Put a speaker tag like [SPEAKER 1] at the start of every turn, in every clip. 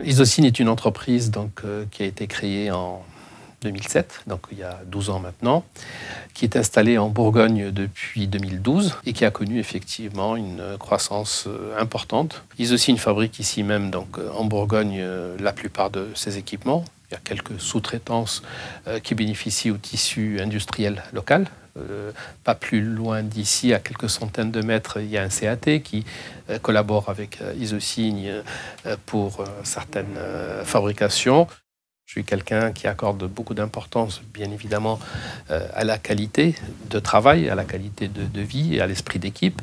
[SPEAKER 1] Isocine est une entreprise qui a été créée en 2007, donc il y a 12 ans maintenant, qui est installée en Bourgogne depuis 2012 et qui a connu effectivement une croissance importante. Isocine fabrique ici même, donc en Bourgogne, la plupart de ses équipements. Il y a quelques sous-traitances qui bénéficient au tissu industriel local. Pas plus loin d'ici, à quelques centaines de mètres, il y a un CAT qui collabore avec Isocine pour certaines fabrications. Je suis quelqu'un qui accorde beaucoup d'importance, bien évidemment, à la qualité de travail, à la qualité de vie et à l'esprit d'équipe.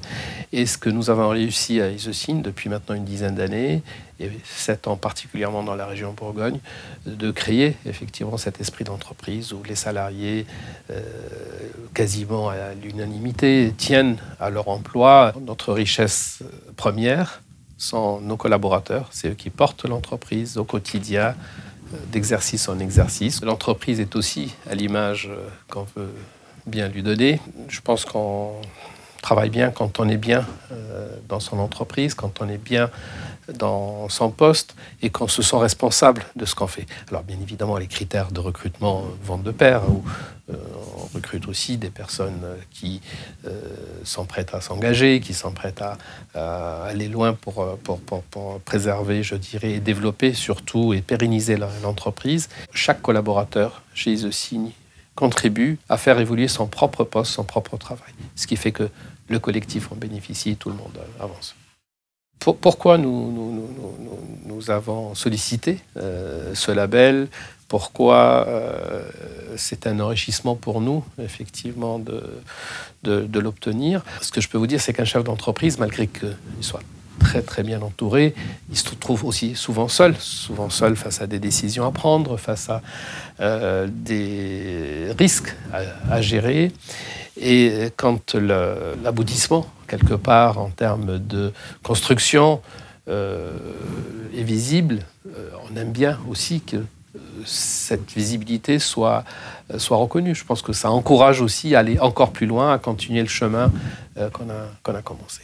[SPEAKER 1] Et ce que nous avons réussi à Isocine depuis maintenant une dizaine d'années, et 7 ans particulièrement dans la région Bourgogne, de créer effectivement cet esprit d'entreprise où les salariés, quasiment à l'unanimité, tiennent à leur emploi. Notre richesse première sont nos collaborateurs, c'est eux qui portent l'entreprise au quotidien, d'exercice en exercice. L'entreprise est aussi à l'image qu'on veut bien lui donner. Je pense qu'on travaille bien quand on est bien dans son entreprise, quand on est bien dans son poste et qu'on se sent responsable de ce qu'on fait. Alors bien évidemment, les critères de recrutement vont de pair, où on recrute aussi des personnes qui sont prêtes à s'engager, qui sont prêtes à aller loin pour préserver, je dirais, et développer surtout et pérenniser l'entreprise. Chaque collaborateur chez Isocine contribue à faire évoluer son propre poste, son propre travail. Ce qui fait que le collectif en bénéficie, tout le monde avance. Pourquoi nous avons sollicité ce label? Pourquoi c'est un enrichissement pour nous, effectivement, de l'obtenir? Ce que je peux vous dire, c'est qu'un chef d'entreprise, malgré qu'il soit très très bien entouré, il se trouve aussi souvent seul face à des décisions à prendre, face à des risques à gérer. Et quand l'aboutissement, quelque part, en termes de construction, est visible, on aime bien aussi que cette visibilité soit reconnue. Je pense que ça encourage aussi à aller encore plus loin, à continuer le chemin qu'on a commencé.